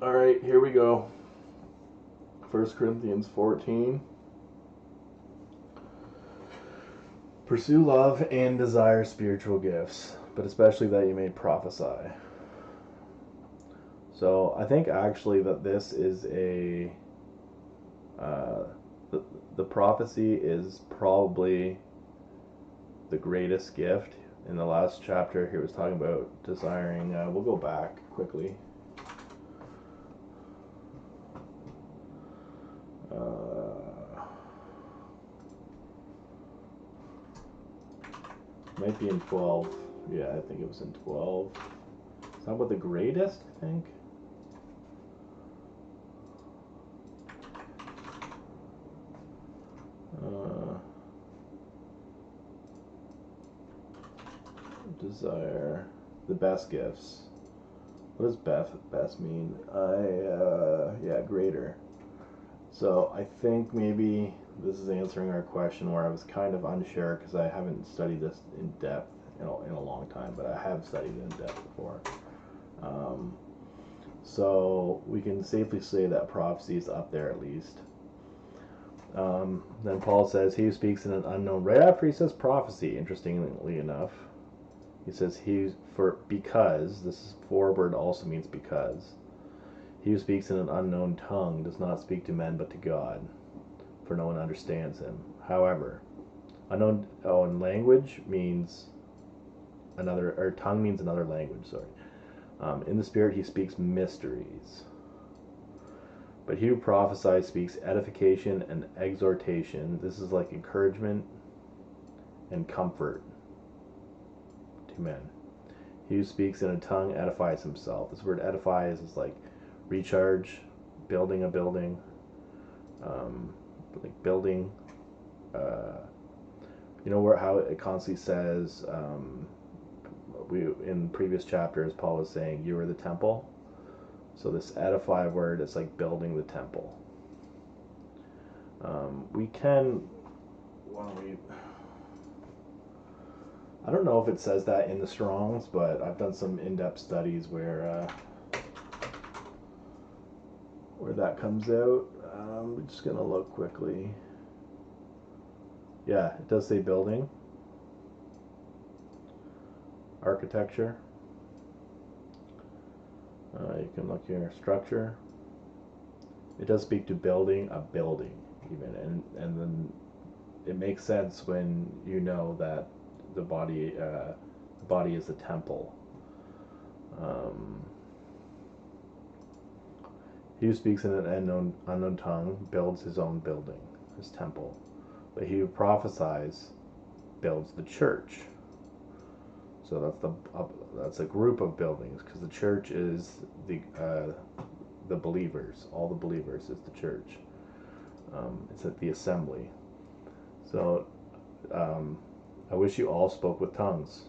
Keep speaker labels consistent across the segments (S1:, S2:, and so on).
S1: All right, here we go. 1 Corinthians 14. Pursue love and desire spiritual gifts, but especially that you may prophesy. So I think actually that this is the prophecy is probably the greatest gift. In the last chapter, he was talking about desiring. We'll go back quickly. Might be in 12. Yeah, I think it was in 12. It's not about the greatest, I think. Desire the best gifts. What does best mean? Greater. So I think maybe this is answering our question where I was kind of unsure because I haven't studied this in depth in a long time, but I have studied it in depth before. So we can safely say that prophecy is up there at least. Then Paul says, he who speaks in an unknown, right after he says prophecy, interestingly enough, he says because, this forward also means because. He who speaks in an unknown tongue does not speak to men but to God, for no one understands him. However, unknown language means another, or tongue means another language, sorry. In the Spirit he speaks mysteries. But he who prophesies speaks edification and exhortation. This is like encouragement and comfort to men. He who speaks in a tongue edifies himself. This word edify is like recharge, building a building, like building. How it constantly says, in previous chapters, Paul was saying, you are the temple. So this edify word is like building the temple. I don't know if it says that in the Strongs, but I've done some in-depth studies where that comes out. I'm just gonna look quickly. Yeah, it does say building, architecture. You can look here, structure. It does speak to building a building, even, and then it makes sense when you know that the body is a temple. He who speaks in an unknown tongue builds his own building, his temple. But he who prophesies builds the church. So that's a group of buildings, because the church is the believers. All the believers is the church. It's at the assembly. So I wish you all spoke with tongues,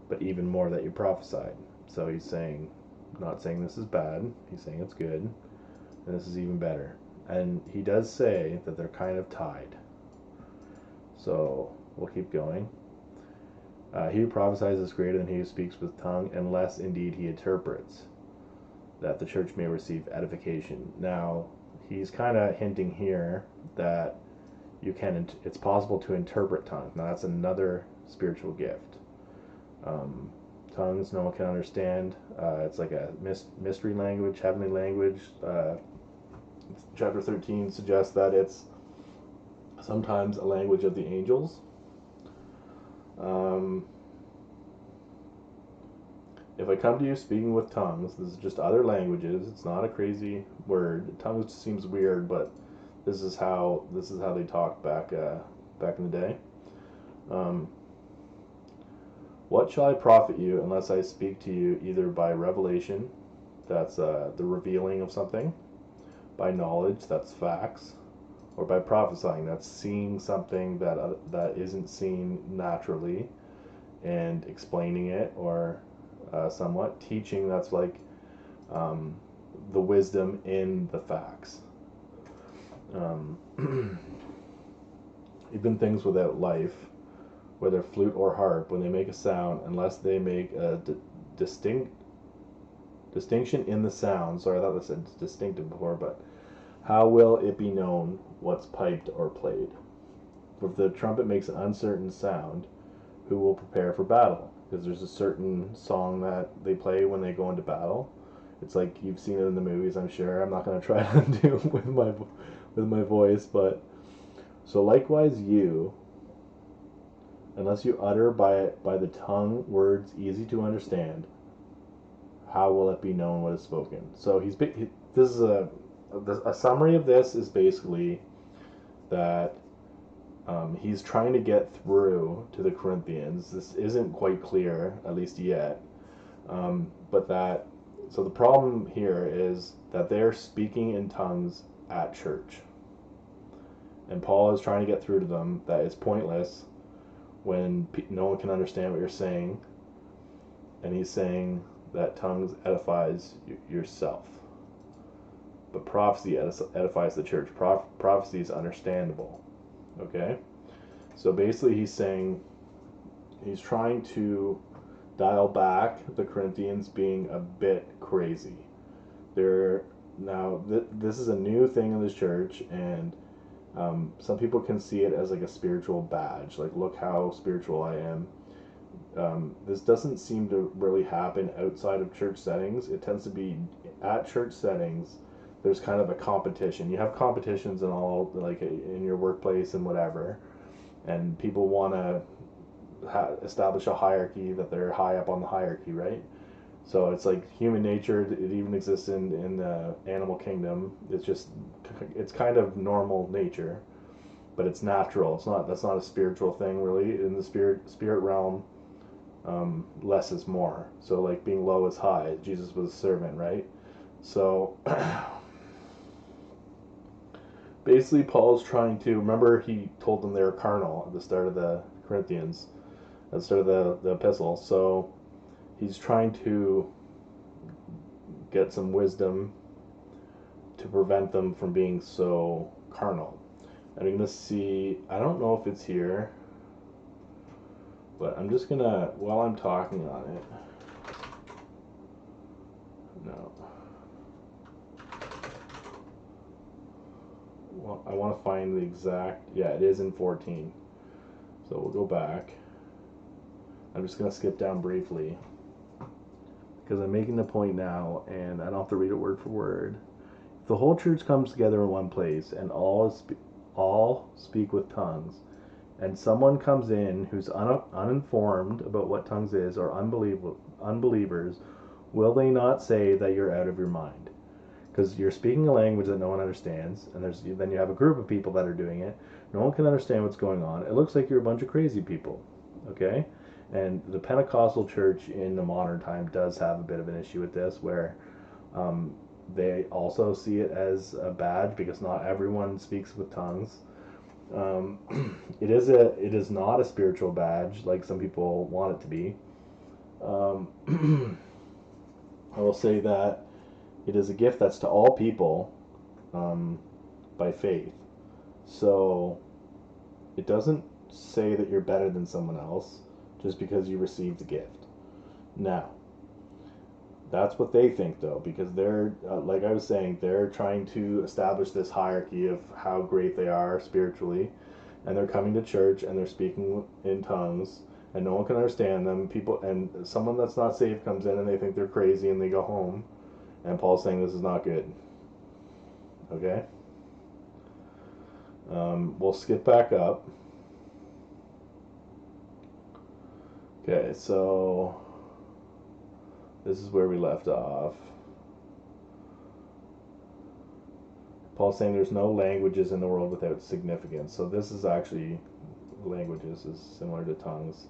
S1: but even more that you prophesied. So he's saying, not saying this is bad, he's saying it's good, and this is even better. And he does say that they're kind of tied. So we'll keep going. He who prophesies is greater than he who speaks with tongue, unless indeed he interprets, that the church may receive edification. Now, he's kind of hinting here that it's possible to interpret tongues. Now, that's another spiritual gift. Tongues no one can understand. It's like a mystery language, heavenly language. Chapter 13 suggests that it's sometimes a language of the angels. If I come to you speaking with tongues, this is just other languages. It's not a crazy word. Tongues seems weird, but this is how they talked back in the day. What shall I profit you unless I speak to you either by revelation, that's the revealing of something, by knowledge, that's facts, or by prophesying, that's seeing something that isn't seen naturally and explaining it, or somewhat teaching, that's like the wisdom in the facts. Even things without life, whether flute or harp, when they make a sound, unless they make a distinct Distinction in the sound. Sorry, I thought this said distinctive before, but how will it be known what's piped or played? If the trumpet makes an uncertain sound, who will prepare for battle? Because there's a certain song that they play when they go into battle. It's like you've seen it in the movies, I'm sure. I'm not going to try to do it with my voice, but so likewise you, unless you utter by the tongue words easy to understand, how will it be known what is spoken? So this is a summary of this is basically that he's trying to get through to the Corinthians. This isn't quite clear, at least yet, but that so the problem here is that they're speaking in tongues at church, and Paul is trying to get through to them that it's pointless when no one can understand what you're saying, and he's saying that tongues edifies yourself, but prophecy edifies the church. Prophecy is understandable. Okay, so basically he's saying he's trying to dial back the Corinthians being a bit crazy. They're now this is a new thing in this church, and some people can see it as like a spiritual badge, like look how spiritual I am. This doesn't seem to really happen outside of church settings. It tends to be at church settings. There's kind of a competition. You have competitions in all, like in your workplace and whatever, and people want to establish a hierarchy that they're high up on the hierarchy, right? So it's like human nature. It even exists in the animal kingdom. It's kind of normal nature, but it's natural. That's not a spiritual thing really. In the spirit realm, less is more. So like being low is high. Jesus was a servant, right? So basically Paul's trying to remember he told them they were carnal at the start of the Corinthians, at the start of the epistle. So he's trying to get some wisdom to prevent them from being so carnal. And I'm gonna see, I don't know if it's here, but I'm just gonna, while I'm talking on it, no. Well, I want to find the exact, yeah, it is in 14. So we'll go back. I'm just going to skip down briefly because I'm making the point now and I don't have to read it word for word. If the whole church comes together in one place and all speak with tongues, and someone comes in who's uninformed about what tongues is, or unbelievers, will they not say that you're out of your mind? Because you're speaking a language that no one understands, and then you have a group of people that are doing it. No one can understand what's going on. It looks like you're a bunch of crazy people, okay? And the Pentecostal church in the modern time does have a bit of an issue with this, where they also see it as a badge because not everyone speaks with tongues. It is not a spiritual badge like some people want it to be. I will say that it is a gift that's to all people by faith. So it doesn't say that you're better than someone else just because you received the gift. Now, that's what they think though, because they're, like I was saying, they're trying to establish this hierarchy of how great they are spiritually, and they're coming to church and they're speaking in tongues and no one can understand them. People, and someone that's not saved comes in and they think they're crazy and they go home. And Paul's saying this is not good. Okay? We'll skip back up. Okay, so this is where we left off. Paul's saying there's no languages in the world without significance. So this is actually, languages is similar to tongues.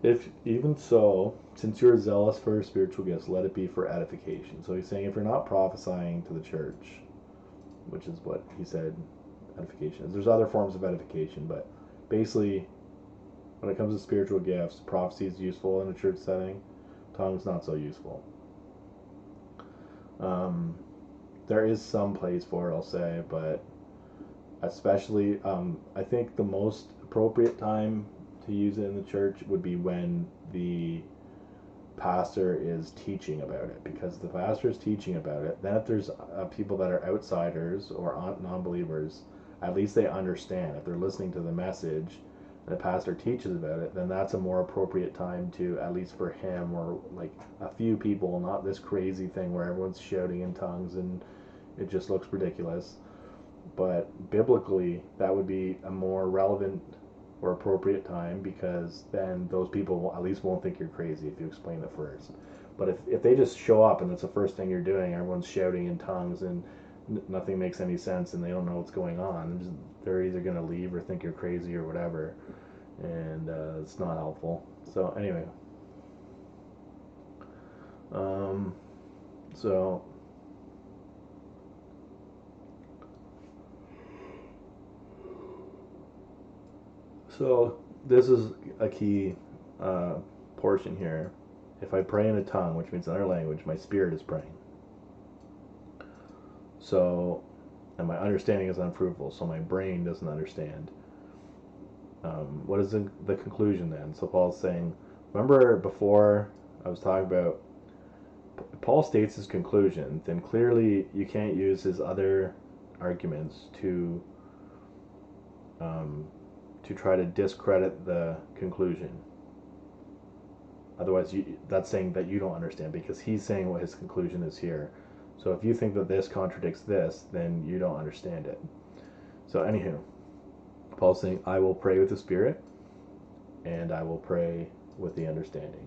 S1: If even so, since you're zealous for spiritual gifts, let it be for edification. So he's saying if you're not prophesying to the church, which is what he said edification is. There's other forms of edification, but basically when it comes to spiritual gifts, prophecy is useful in a church setting, tongues not so useful. There is some place for it, I'll say, but especially, I think the most appropriate time to use it in the church would be when the pastor is teaching about it, because the pastor is teaching about it. Then if there's people that are outsiders or non-believers, at least they understand. If they're listening to the message and the pastor teaches about it, then that's a more appropriate time to, at least for him or like a few people, not this crazy thing where everyone's shouting in tongues and it just looks ridiculous. But biblically, that would be a more relevant or appropriate time, because then those people at least won't think you're crazy if you explain it first. But if they just show up and it's the first thing you're doing, everyone's shouting in tongues and nothing makes any sense and they don't know what's going on, they're either going to leave or think you're crazy or whatever, and it's not helpful. So anyway, so So this is a key portion here. If I pray in a tongue, which means another language, my spirit is praying. So, and my understanding is unfruitful, so my brain doesn't understand. What is the conclusion then? So Paul's saying, remember before I was talking about, Paul states his conclusion, then clearly you can't use his other arguments to try to discredit the conclusion. Otherwise, that's saying that you don't understand, because he's saying what his conclusion is here. So if you think that this contradicts this, then you don't understand it. So anywho, Paul's saying, I will pray with the Spirit, and I will pray with the understanding.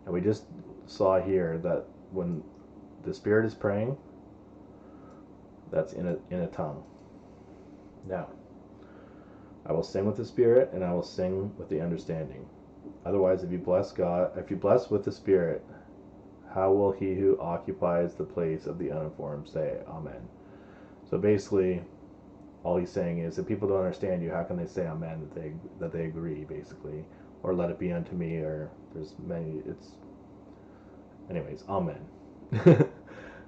S1: And we just saw here that when the Spirit is praying, that's in a tongue. Now, I will sing with the Spirit, and I will sing with the understanding. Otherwise, if you bless with the Spirit, how will he who occupies the place of the uninformed say Amen? So basically, all he's saying is, if people don't understand you, how can they say Amen, that they agree, basically, or let it be unto me, or there's many. Anyways, Amen.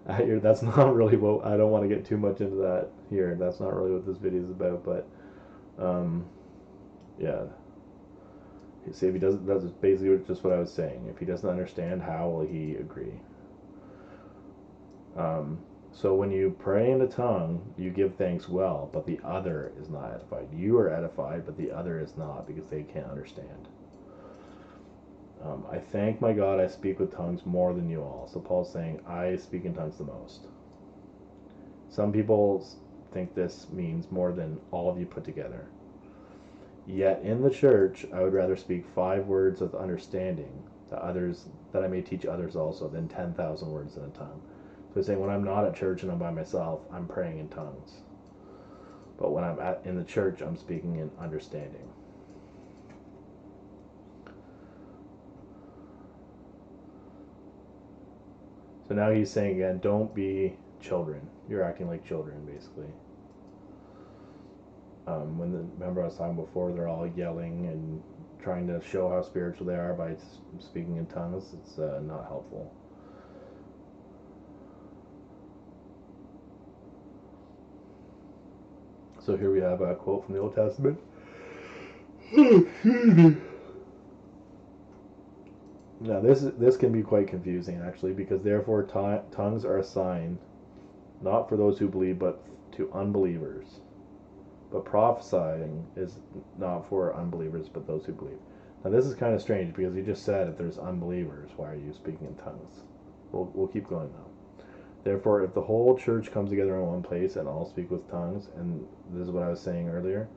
S1: That's not really what, I don't want to get too much into that here. That's not really what this video is about, but yeah. See, if he doesn't, that's basically just what I was saying. If he doesn't understand, how will he agree? So when you pray in a tongue, you give thanks well, but the other is not edified. You are edified, but the other is not, because they can't understand. I thank my God I speak with tongues more than you all. So Paul's saying, I speak in tongues the most. Some people think this means more than all of you put together. Yet in the church, I would rather speak 5 words of understanding that I may teach others also, than 10,000 words in a tongue. So he's saying, when I'm not at church and I'm by myself, I'm praying in tongues. But when I'm in the church, I'm speaking in understanding. So now he's saying again, don't be children. You're acting like children, basically. Remember I was talking before, they're all yelling and trying to show how spiritual they are by speaking in tongues. It's not helpful. So here we have a quote from the Old Testament. Now this can be quite confusing, actually, because therefore tongues are a sign not for those who believe, but to unbelievers. But prophesying is not for unbelievers, but those who believe. Now this is kind of strange, because he just said if there's unbelievers, why are you speaking in tongues? We'll keep going now. Therefore, if the whole church comes together in one place and all speak with tongues, and this is what I was saying earlier,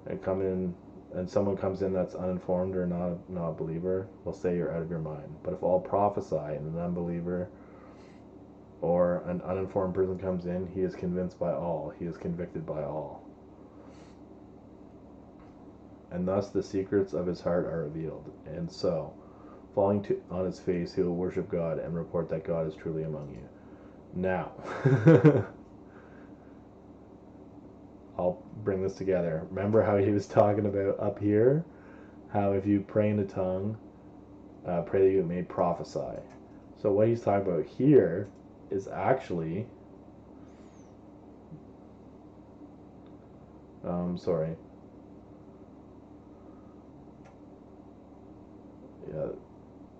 S1: and someone comes in that's uninformed or not a believer, will say you're out of your mind. But if all prophesy and an unbeliever or an uninformed person comes in, he is convinced by all, he is convicted by all. And thus the secrets of his heart are revealed. And so, falling on his face, he will worship God and report that God is truly among you. Now, I'll bring this together. Remember how he was talking about up here? How if you pray in a tongue, pray that you may prophesy. So what he's talking about here is actually Sorry. Yeah.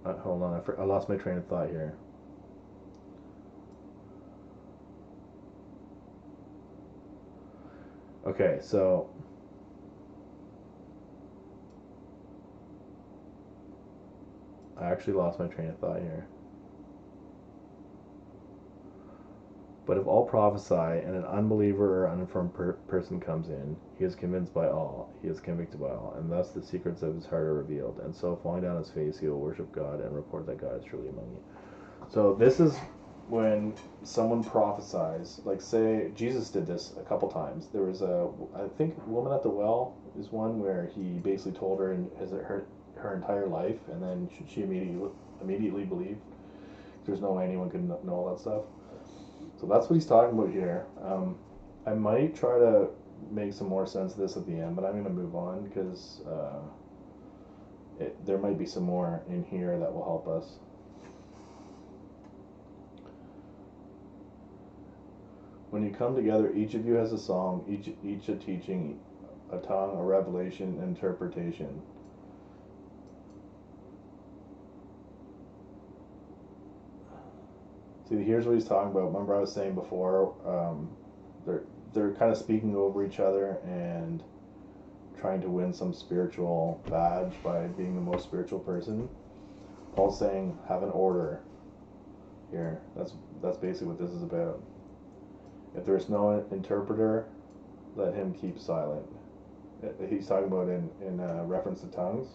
S1: Hold on. I lost my train of thought here. Okay, so I actually lost my train of thought here. But if all prophesy, and an unbeliever or uninformed person comes in, he is convinced by all, he is convicted by all, and thus the secrets of his heart are revealed. And so, falling down his face, he will worship God and report that God is truly among you. So this is when someone prophesies. Like, say Jesus did this a couple times. There was I think, woman at the well is one where he basically told her her entire life, and then she immediately believed. There's no way anyone could know all that stuff. So that's what he's talking about here. I might try to make some more sense of this at the end, but I'm going to move on because there might be some more in here that will help us. When you come together, each of you has a song, each a teaching, a tongue, a revelation, interpretation. See, here's what he's talking about. Remember, I was saying before, they're kind of speaking over each other and trying to win some spiritual badge by being the most spiritual person. Paul's saying, have an order here. That's basically what this is about. If there's no interpreter, let him keep silent. He's talking about in reference to tongues.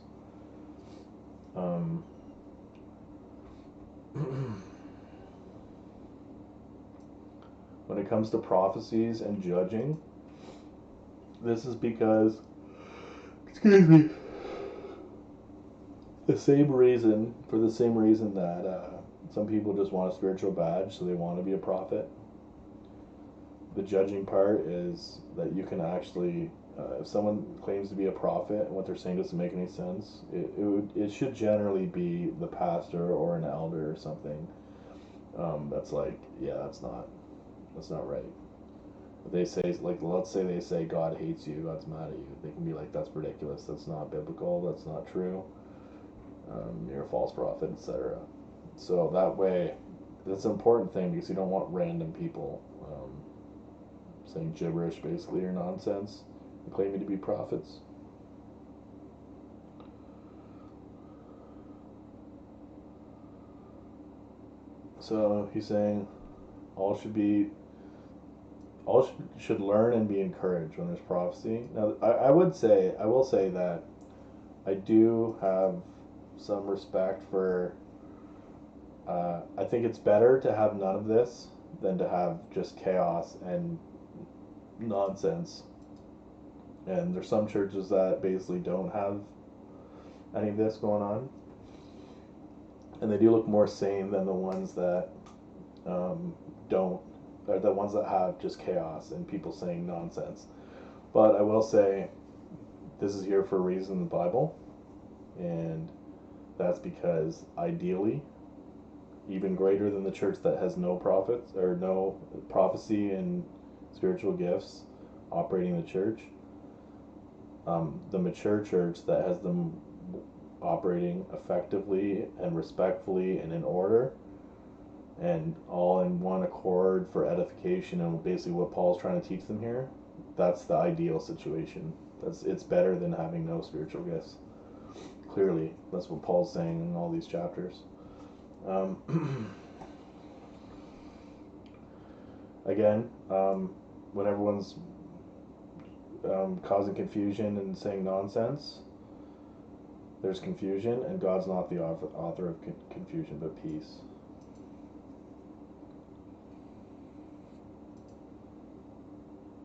S1: When it comes to prophecies and judging, this is because, excuse me, for the same reason that some people just want a spiritual badge, so they want to be a prophet. The judging part is that you can actually, if someone claims to be a prophet and what they're saying doesn't make any sense, it should generally be the pastor or an elder or something. That's like, yeah, that's not right. If they say, like, let's say they say God hates you, God's mad at you, they can be like, that's ridiculous, that's not biblical, that's not true, you're a false prophet, etc. So that way, that's an important thing because you don't want random people saying gibberish basically or nonsense and claiming to be prophets. So he's saying all should learn and be encouraged when there's prophecy. Now, I will say that I do have some respect for. I think it's better to have none of this than to have just chaos and nonsense. And there's some churches that basically don't have any of this going on, and they do look more sane than the ones that don't, or the ones that have just chaos and people saying nonsense. But I will say, this is here for a reason in the Bible, and that's because ideally, even greater than the church that has no prophets or no prophecy and spiritual gifts operating the church, the mature church that has them operating effectively and respectfully and in order and all in one accord for edification and basically what Paul's trying to teach them here, that's the ideal situation. It's better than having no spiritual gifts. Clearly, that's what Paul's saying in all these chapters. Again, when everyone's causing confusion and saying nonsense, there's confusion, and God's not the author of confusion, but peace.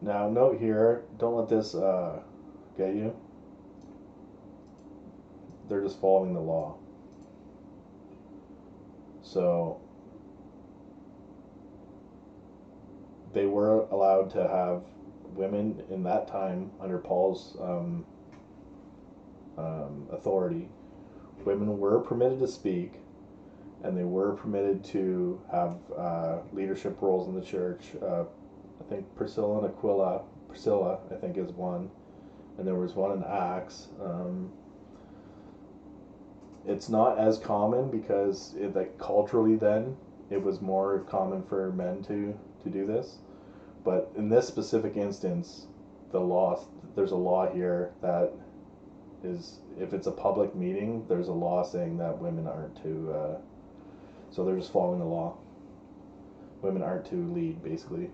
S1: Now, note here, don't let this get you. They're just following the law. So, they were allowed to have women in that time under Paul's authority. Women were permitted to speak, and they were permitted to have leadership roles in the church. I think Priscilla and Aquila Priscilla, I think, is one, and there was one in Acts. It's not as common because like culturally then it was more common for men to do this, but in this specific instance, the law there's a law here that is, if it's a public meeting, there's a law saying that women aren't to. So they're just following the law. Women aren't to lead, basically.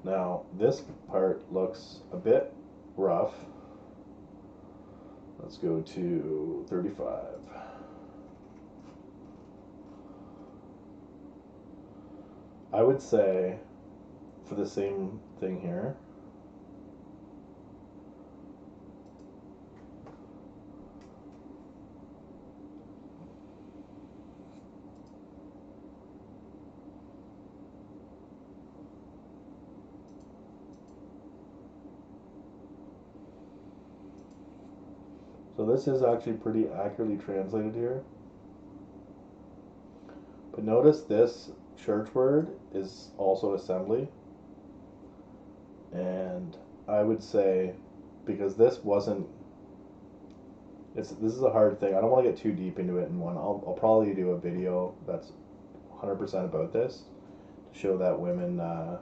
S1: Now, this part looks a bit rough. Let's go to 35. I would say, for the same thing here, so this is actually pretty accurately translated here. But notice this church word is also assembly. And I would say, because this wasn't, this is a hard thing. I don't want to get too deep into it in one. I'll probably do a video that's 100% about this to show that women are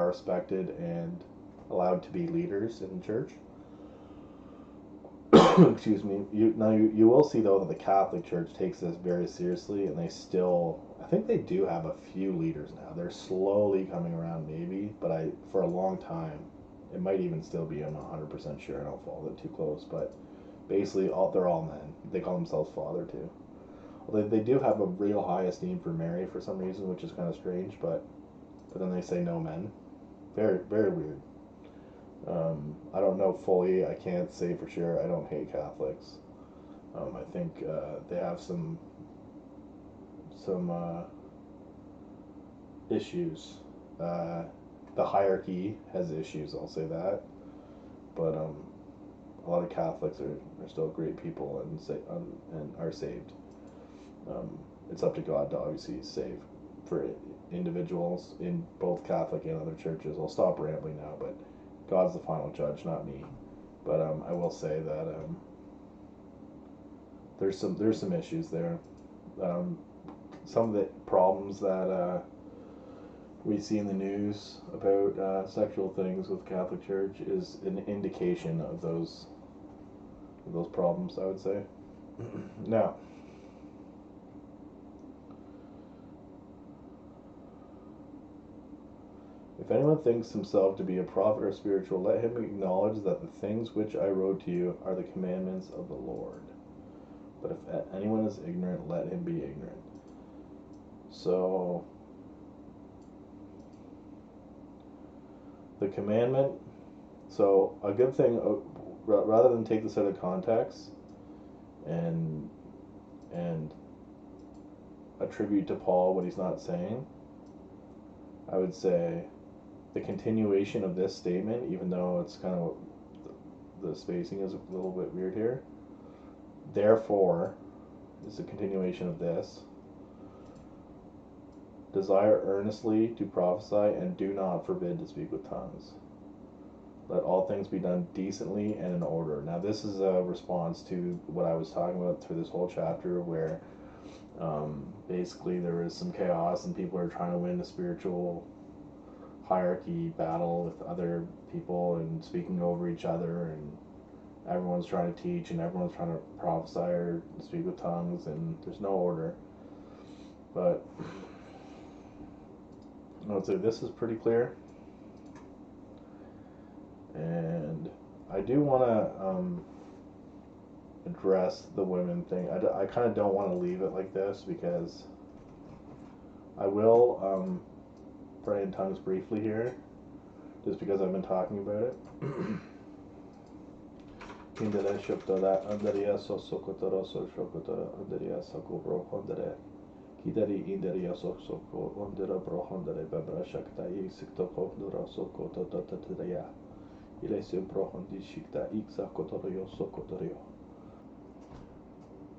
S1: respected and allowed to be leaders in church. Excuse me. You will see though that the Catholic Church takes this very seriously, and they still, I think they do have a few leaders now. They're slowly coming around, maybe, but for a long time, it might even still be. I'm not 100% sure. I don't follow it too close, but basically, they're all men. They call themselves father too. Well, they do have a real high esteem for Mary for some reason, which is kind of strange, but then they say no men. Very, very weird. I don't know fully. I can't say for sure. I don't hate Catholics. I think they have some issues. The hierarchy has issues. I'll say that. But a lot of Catholics are still great people and are saved. It's up to God to obviously save for individuals in both Catholic and other churches. I'll stop rambling now, but God's the final judge, not me. But I will say that there's some issues there. Some of the problems that we see in the news about sexual things with Catholic Church is an indication of those problems, I would say. Now, if anyone thinks himself to be a prophet or spiritual, let him acknowledge that the things which I wrote to you are the commandments of the Lord. But if anyone is ignorant, let him be ignorant. So, the commandment, so a good thing, rather than take this out of context and attribute to Paul what he's not saying, I would say the continuation of this statement, even though it's kind of, the spacing is a little bit weird here, therefore is the continuation of this. Desire earnestly to prophesy, and do not forbid to speak with tongues. Let all things be done decently and in order. Now this is a response to what I was talking about through this whole chapter, where basically there is some chaos and people are trying to win a spiritual hierarchy battle with other people and speaking over each other, and everyone's trying to teach and everyone's trying to prophesy or speak with tongues, and there's no order. But I would say this is pretty clear, and I do want to address the women thing. I kind of don't want to leave it like this, because I will pray in tongues briefly here, just because I've been talking about it.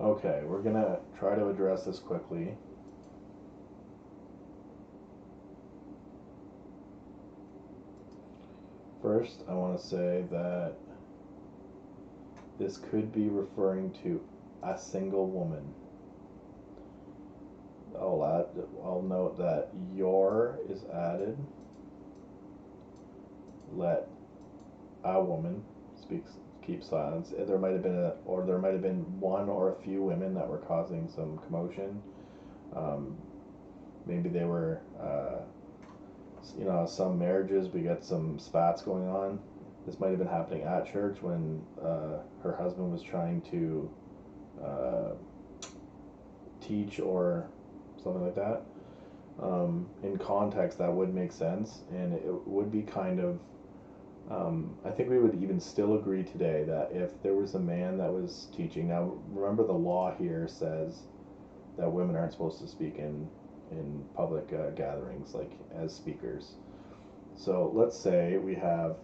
S1: Okay, we're gonna try to address this quickly. First, I want to say that this could be referring to a single woman. I'll note that your is added. Let a woman keep silence. There might have been one or a few women that were causing some commotion. Maybe they were, some marriages we get some spats going on. This might have been happening at church when her husband was trying to teach or something like that. In context, that would make sense, and it would be kind of. I think we would even still agree today that if there was a man that was teaching. Now, remember, the law here says that women aren't supposed to speak in public gatherings, like as speakers. So let's say we have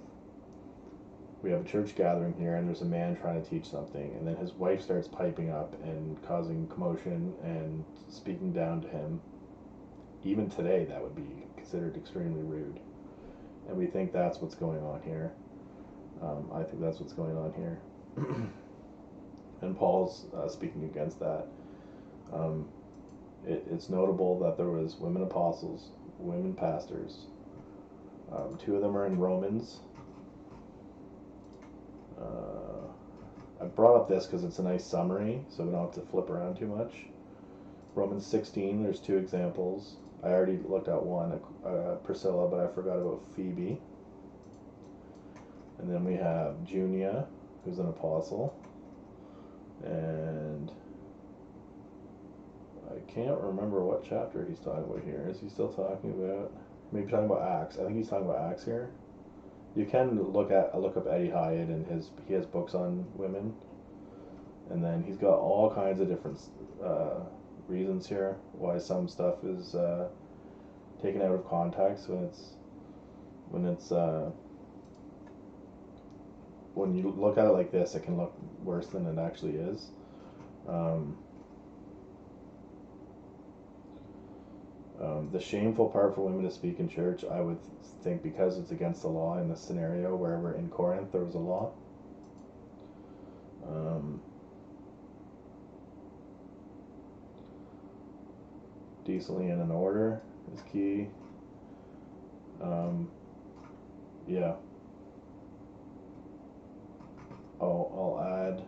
S1: a church gathering here, and there's a man trying to teach something, and then his wife starts piping up and causing commotion and speaking down to him. Even today, that would be considered extremely rude, and we think that's what's going on here. I think that's what's going on here, and Paul's speaking against that. It's notable that there was women apostles, women pastors. Two of them are in Romans. I brought up this because it's a nice summary, so we don't have to flip around too much. Romans 16, there's two examples. I already looked at one, Priscilla, but I forgot about Phoebe. And then we have Junia, who's an apostle. And I can't remember what chapter he's talking about here. Is he still talking about, maybe talking about Acts? I think he's talking about Acts here. You can look up Eddie Hyatt, and he has books on women, and then he's got all kinds of different reasons here why some stuff is taken out of context when you look at it like this, it can look worse than it actually is. The shameful part for women to speak in church, I would think, because it's against the law in this scenario, wherever in Corinth there was a law. Decently and in order is key. Yeah. I'll add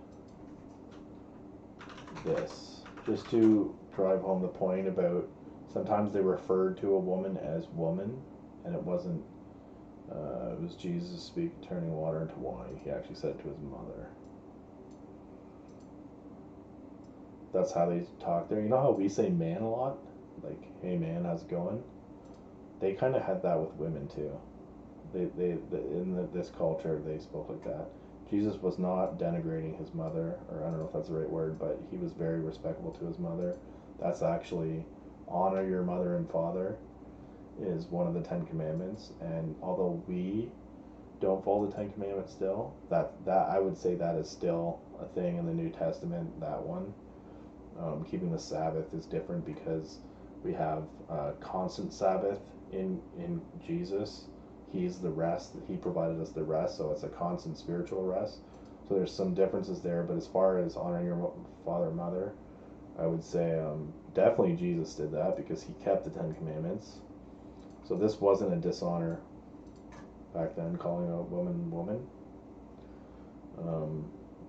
S1: this just to drive home the point about sometimes they referred to a woman as woman, and it wasn't. It was Jesus turning water into wine. He actually said it to his mother. That's how they talk there. You know how we say man a lot? Like, hey man, how's it going? They kind of had that with women too. In this culture, they spoke like that. Jesus was not denigrating his mother, or I don't know if that's the right word, but he was very respectful to his mother. That's actually, honor your mother and father is one of the 10 Commandments, and although we don't follow the 10 Commandments still, that I would say that is still a thing in the New Testament, that one. Keeping the Sabbath is different because we have constant Sabbath in Jesus. He's the rest. He provided us the rest, so it's a constant spiritual rest. So there's some differences there, but as far as honoring your father and mother, I would say definitely Jesus did that because he kept the 10 Commandments. So this wasn't a dishonor back then, calling a woman.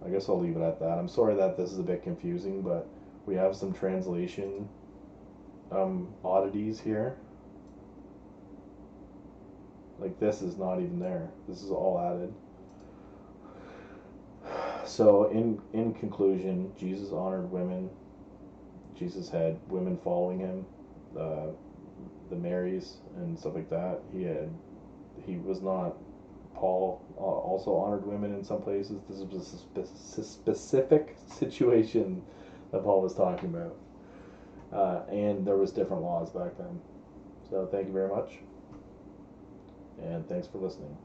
S1: I guess I'll leave it at that. I'm sorry that this is a bit confusing, but we have some translation oddities here. Like, this is not even there. This is all added. So in conclusion, Jesus honored women. Jesus had women following him, the Marys and stuff like that. He was not. Paul also honored women in some places. This was a specific situation that Paul was talking about, and there was different laws back then. So thank you very much, and thanks for listening.